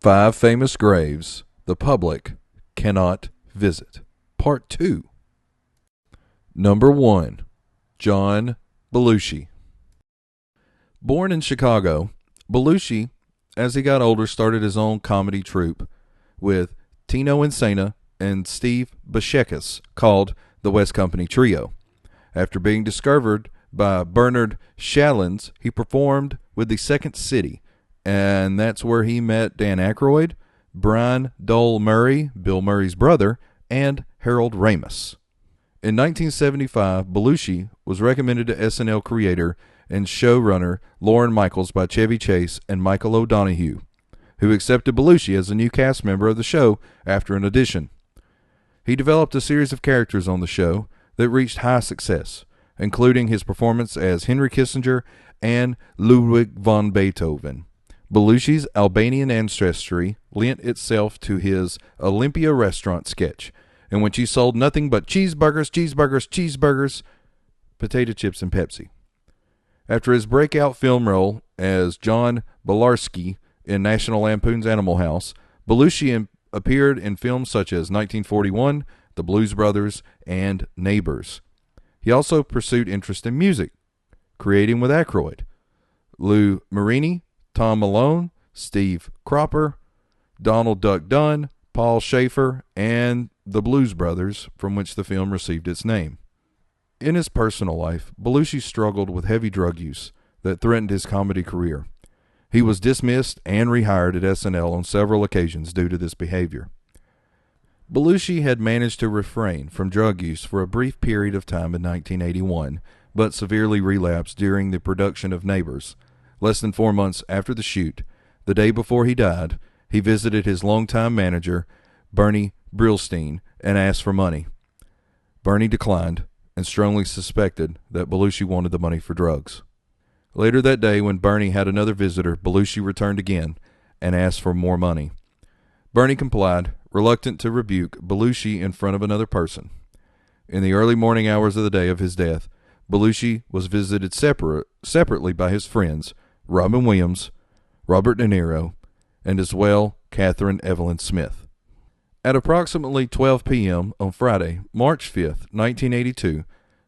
5 famous graves the public cannot visit. Part 2. Number 1. John Belushi. Born in Chicago, Belushi, as he got older, started his own comedy troupe with Tino Insana and Steve Buscemi called the West Company Trio. After being discovered by Bernard Shalins, he performed with the Second City, and that's where he met Dan Aykroyd, Brian Dole Murray, Bill Murray's brother, and Harold Ramis. In 1975, Belushi was recommended to SNL creator and showrunner Lorne Michaels by Chevy Chase and Michael O'Donoghue, who accepted Belushi as a new cast member of the show after an audition. He developed a series of characters on the show that reached high success, including his performance as Henry Kissinger and Ludwig von Beethoven. Belushi's Albanian ancestry lent itself to his Olympia restaurant sketch, in which he sold nothing but cheeseburgers, potato chips, and Pepsi. After his breakout film role as John Belarski in National Lampoon's Animal House, Belushi appeared in films such as 1941, The Blues Brothers, and Neighbors. He also pursued interest in music, creating with Aykroyd, Lou Marini, Tom Malone, Steve Cropper, Donald Duck Dunn, Paul Schaefer, and the Blues Brothers, from which the film received its name. In his personal life, Belushi struggled with heavy drug use that threatened his comedy career. He was dismissed and rehired at SNL on several occasions due to this behavior. Belushi had managed to refrain from drug use for a brief period of time in 1981, but severely relapsed during the production of Neighbors. Less than 4 months after the shoot, the day before he died, he visited his longtime manager, Bernie Brillstein, and asked for money. Bernie declined and strongly suspected that Belushi wanted the money for drugs. Later that day, when Bernie had another visitor, Belushi returned again and asked for more money. Bernie complied, reluctant to rebuke Belushi in front of another person. In the early morning hours of the day of his death, Belushi was visited separately by his friends, Robin Williams, Robert De Niro, and as well Catherine Evelyn Smith. At approximately 12 p.m. on Friday, March 5th, 1982,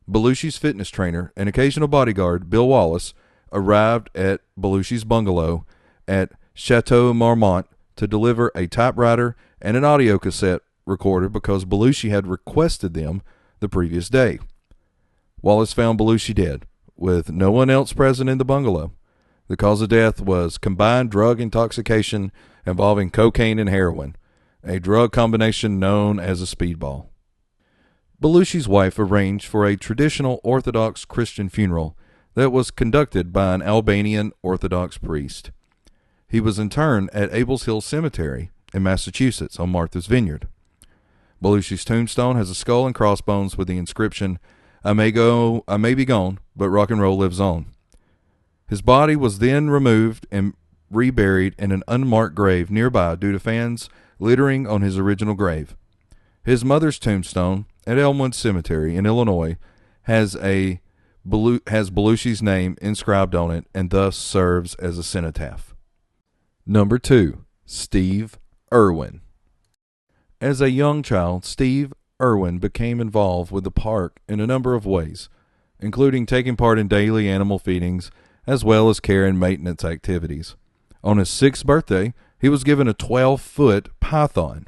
Belushi's fitness trainer and occasional bodyguard, Bill Wallace, arrived at Belushi's bungalow at Chateau Marmont to deliver a typewriter and an audio cassette recorder because Belushi had requested them the previous day. Wallace found Belushi dead, with no one else present in the bungalow. The cause of death was combined drug intoxication involving cocaine and heroin, a drug combination known as a speedball. Belushi's wife arranged for a traditional Orthodox Christian funeral that was conducted by an Albanian Orthodox priest. He was interred at Abels Hill Cemetery in Massachusetts on Martha's Vineyard. Belushi's tombstone has a skull and crossbones with the inscription, I may be gone, but rock and roll lives on. His body was then removed and reburied in an unmarked grave nearby due to fans littering on his original grave. His mother's tombstone at Elmwood Cemetery in Illinois has Belushi's name inscribed on it and thus serves as a cenotaph. Number 2. Steve Irwin. As a young child, Steve Irwin became involved with the park in a number of ways, including taking part in daily animal feedings as well as care and maintenance activities. On his 6th birthday, he was given a 12-foot python.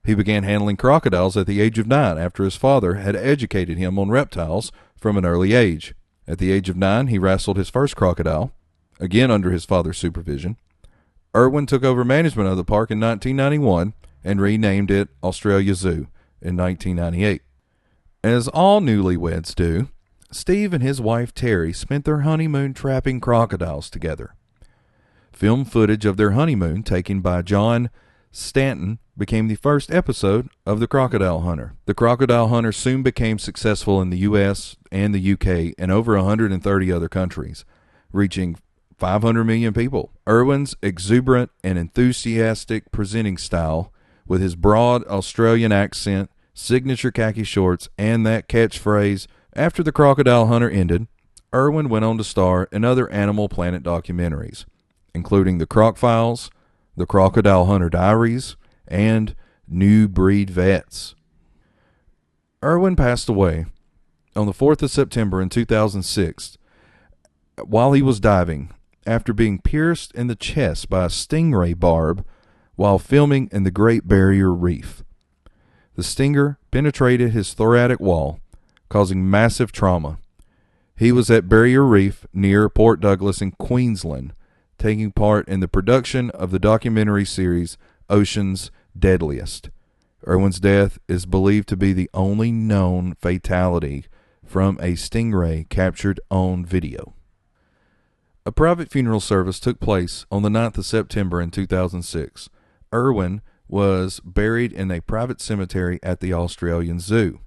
He began handling crocodiles at the age of 9 after his father had educated him on reptiles from an early age. At the age of 9, he wrestled his first crocodile, again under his father's supervision. Irwin took over management of the park in 1991 and renamed it Australia Zoo in 1998. As all newlyweds do, Steve and his wife Terry spent their honeymoon trapping crocodiles together. Film footage of their honeymoon taken by John Stanton became the first episode of The Crocodile Hunter. The Crocodile Hunter soon became successful in the U.S. and the U.K. and over 130 other countries, reaching 500 million people. Irwin's exuberant and enthusiastic presenting style, with his broad Australian accent, signature khaki shorts, and that catchphrase, after The Crocodile Hunter ended, Irwin went on to star in other Animal Planet documentaries, including The Croc Files, The Crocodile Hunter Diaries, and New Breed Vets. Irwin passed away on the 4th of September in 2006 while he was diving after being pierced in the chest by a stingray barb while filming in the Great Barrier Reef. The stinger penetrated his thoracic wall, causing massive trauma. He was at Barrier Reef near Port Douglas in Queensland, taking part in the production of the documentary series Ocean's Deadliest. Irwin's death is believed to be the only known fatality from a stingray captured on video. A private funeral service took place on the 9th of September in 2006. Irwin was buried in a private cemetery at the Australian Zoo.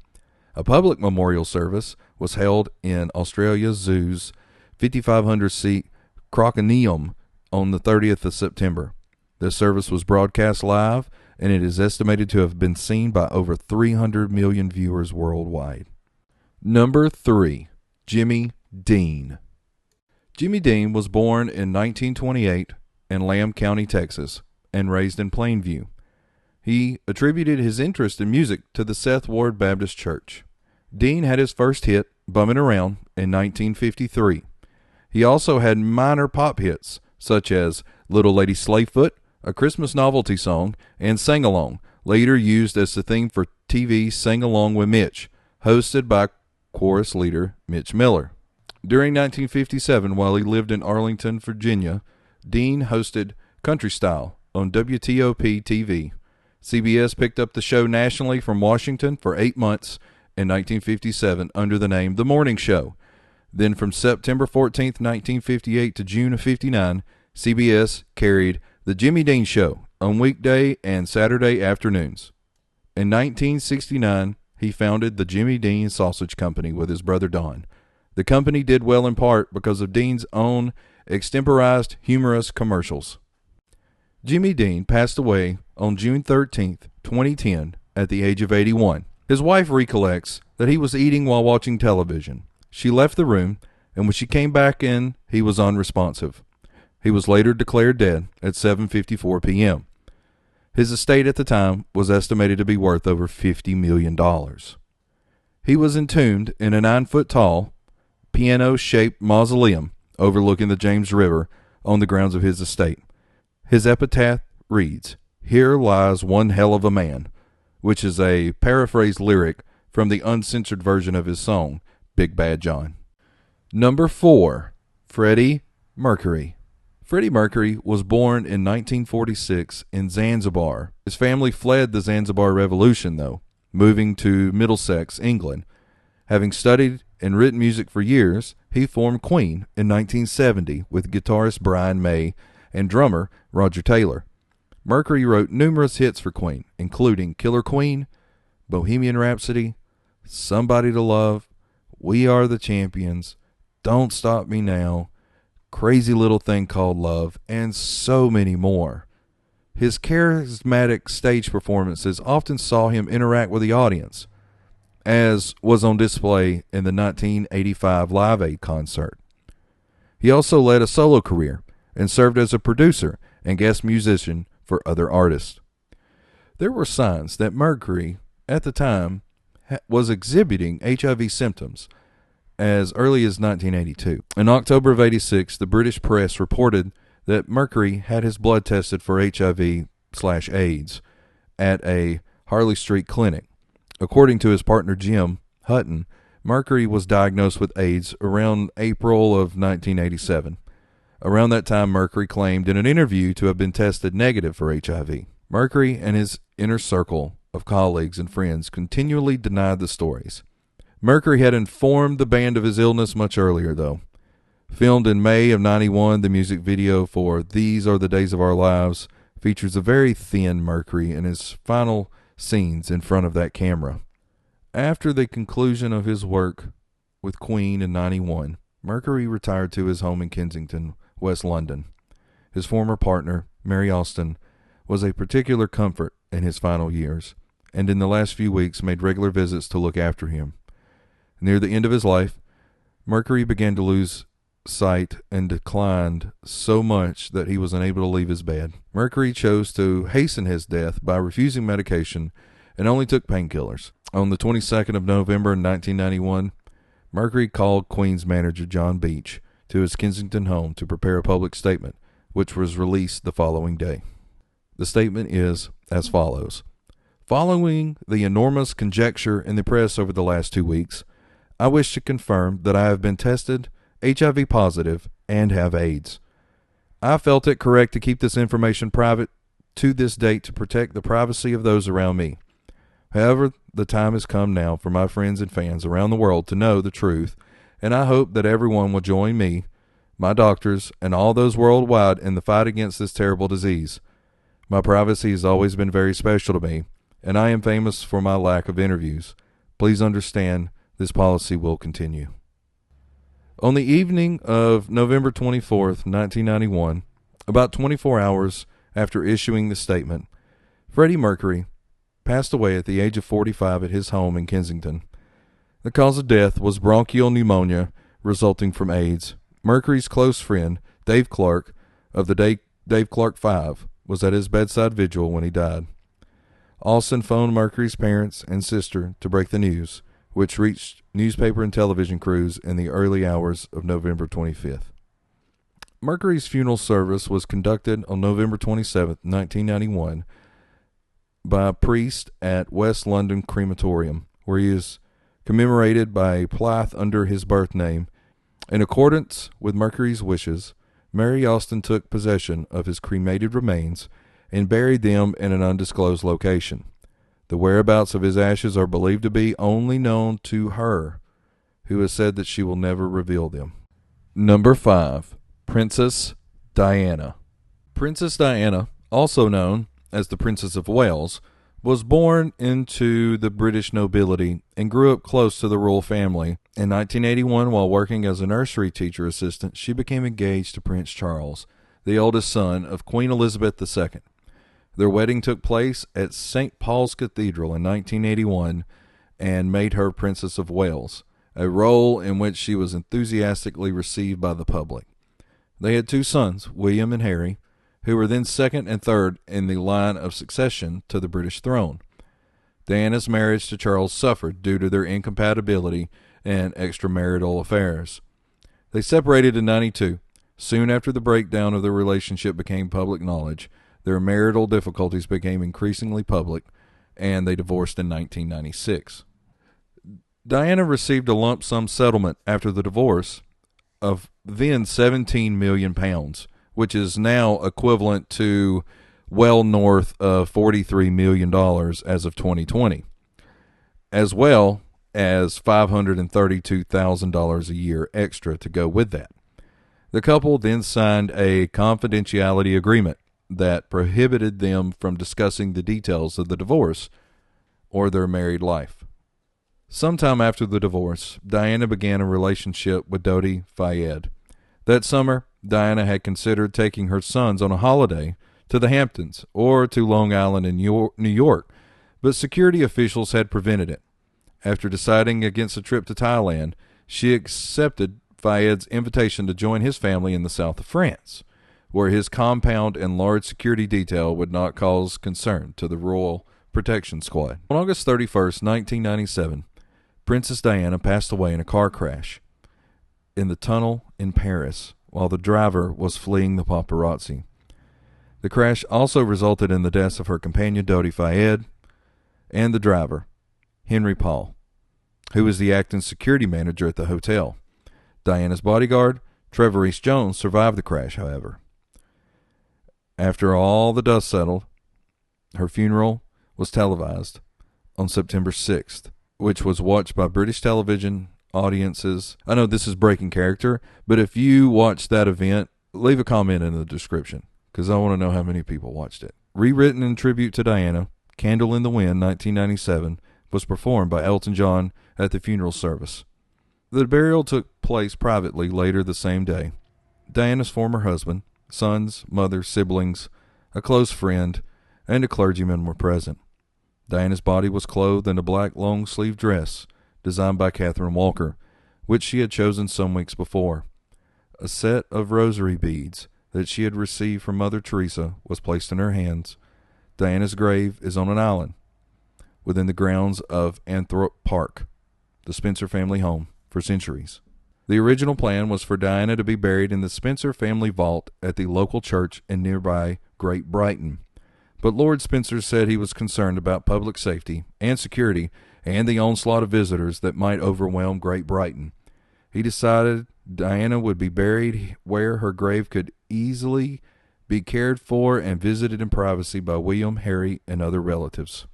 A public memorial service was held in Australia Zoo's 5,500-seat Crocodile on the 30th of September. The service was broadcast live, and it is estimated to have been seen by over 300 million viewers worldwide. Number 3. Jimmy Dean. Jimmy Dean was born in 1928 in Lamb County, Texas, and raised in Plainview. He attributed his interest in music to the Seth Ward Baptist Church. Dean had his first hit, Bummin' Around, in 1953. He also had minor pop hits, such as Little Lady Slayfoot, a Christmas novelty song, and Sing Along, later used as the theme for TV Sing Along with Mitch, hosted by chorus leader Mitch Miller. During 1957, while he lived in Arlington, Virginia, Dean hosted Country Style on WTOP TV. CBS picked up the show nationally from Washington for 8 months in 1957 under the name The Morning Show. Then from September 14, 1958 to June of 59, CBS carried The Jimmy Dean Show on weekday and Saturday afternoons. In 1969, he founded the Jimmy Dean Sausage Company with his brother Don. The company did well in part because of Dean's own extemporized humorous commercials. Jimmy Dean passed away on June 13, 2010, at the age of 81. His wife recollects that he was eating while watching television. She left the room, and when she came back in, he was unresponsive. He was later declared dead at 7:54 p.m. His estate at the time was estimated to be worth over $50 million. He was entombed in a 9-foot-tall, piano-shaped mausoleum overlooking the James River on the grounds of his estate. His epitaph reads, "Here lies one hell of a man," which is a paraphrased lyric from the uncensored version of his song, Big Bad John. Number 4. Freddie Mercury. Freddie Mercury was born in 1946 in Zanzibar. His family fled the Zanzibar Revolution, though, moving to Middlesex, England. Having studied and written music for years, he formed Queen in 1970 with guitarist Brian May and drummer Roger Taylor. Mercury wrote numerous hits for Queen, including Killer Queen, Bohemian Rhapsody, Somebody to Love, We Are the Champions, Don't Stop Me Now, Crazy Little Thing Called Love, and so many more. His charismatic stage performances often saw him interact with the audience, as was on display in the 1985 Live Aid concert. He also led a solo career and served as a producer and guest musician for other artists. There were signs that Mercury, at the time, was exhibiting HIV symptoms as early as 1982. In October of 86, the British press reported that Mercury had his blood tested for HIV/AIDS at a Harley Street clinic. According to his partner Jim Hutton, Mercury was diagnosed with AIDS around April of 1987. Around that time, Mercury claimed in an interview to have been tested negative for HIV. Mercury and his inner circle of colleagues and friends continually denied the stories. Mercury had informed the band of his illness much earlier, though. Filmed in May of '91, the music video for These Are the Days of Our Lives features a very thin Mercury in his final scenes in front of that camera. After the conclusion of his work with Queen in '91, Mercury retired to his home in Kensington, West London. His former partner, Mary Austin, was a particular comfort in his final years, and in the last few weeks made regular visits to look after him. Near the end of his life, Mercury began to lose sight and declined so much that he was unable to leave his bed. Mercury chose to hasten his death by refusing medication and only took painkillers. On the 22nd of November 1991, Mercury called Queen's manager John Beach to his Kensington home to prepare a public statement, which was released the following day. The statement is as follows. Following the enormous conjecture in the press over the last 2 weeks, I wish to confirm that I have been tested HIV positive and have AIDS. I felt it correct to keep this information private to this date to protect the privacy of those around me. However, the time has come now for my friends and fans around the world to know the truth, and I hope that everyone will join me, my doctors, and all those worldwide in the fight against this terrible disease. My privacy has always been very special to me, and I am famous for my lack of interviews. Please understand this policy will continue. On the evening of November 24th, 1991, about 24 hours after issuing the statement, Freddie Mercury passed away at the age of 45 at his home in Kensington. The cause of death was bronchial pneumonia resulting from AIDS. Mercury's close friend, Dave Clark, of the Dave Clark 5, was at his bedside vigil when he died. Austin phoned Mercury's parents and sister to break the news, which reached newspaper and television crews in the early hours of November 25th. Mercury's funeral service was conducted on November 27th, 1991, by a priest at West London Crematorium, where he is commemorated by a plaque under his birth name. In accordance with Mercury's wishes, Mary Austin took possession of his cremated remains and buried them in an undisclosed location. The whereabouts of his ashes are believed to be only known to her, who has said that she will never reveal them. Number 5. Princess Diana. Princess Diana, also known as the Princess of Wales, was born into the British nobility and grew up close to the royal family. In 1981, while working as a nursery teacher assistant, she became engaged to Prince Charles, the oldest son of Queen Elizabeth II. Their wedding took place at St. Paul's Cathedral in 1981 and made her Princess of Wales, a role in which she was enthusiastically received by the public. They had 2 sons, William and Harry, who were then second and third in the line of succession to the British throne. Diana's marriage to Charles suffered due to their incompatibility and extramarital affairs. They separated in 1992. Soon after the breakdown of their relationship became public knowledge, their marital difficulties became increasingly public, and they divorced in 1996. Diana received a lump sum settlement after the divorce of then £17 million, which is now equivalent to well north of $43 million as of 2020, as well as $532,000 a year extra to go with that. The couple then signed a confidentiality agreement that prohibited them from discussing the details of the divorce or their married life. Sometime after the divorce, Diana began a relationship with Dodi Fayed. That summer, Diana had considered taking her sons on a holiday to the Hamptons or to Long Island in New York, but security officials had prevented it. After deciding against a trip to Thailand, she accepted Fayed's invitation to join his family in the south of France, where his compound and large security detail would not cause concern to the Royal Protection Squad. On August 31st, 1997, Princess Diana passed away in a car crash in the tunnel in Paris while the driver was fleeing the paparazzi. The crash also resulted in the deaths of her companion Dodi Fayed and the driver, Henry Paul, who was the acting security manager at the hotel. Diana's bodyguard, Trevor Rees-Jones, survived the crash, however. After all the dust settled, her funeral was televised on September 6th, which was watched by British television audiences. I know this is breaking character, but if you watched that event, leave a comment in the description, because I want to know how many people watched it. Rewritten in tribute to Diana, Candle in the Wind, 1997, was performed by Elton John at the funeral service. The burial took place privately later the same day. Diana's former husband, sons, mother, siblings, a close friend, and a clergyman were present. Diana's body was clothed in a black long-sleeve dress designed by Catherine Walker, which she had chosen some weeks before. A set of rosary beads that she had received from Mother Teresa was placed in her hands. Diana's grave is on an island within the grounds of Anthrop Park, the Spencer family home for centuries. The original plan was for Diana to be buried in the Spencer family vault at the local church in nearby Great Brighton. But Lord Spencer said he was concerned about public safety and security and the onslaught of visitors that might overwhelm Great Brighton. He decided Diana would be buried where her grave could easily be cared for and visited in privacy by William, Harry, and other relatives.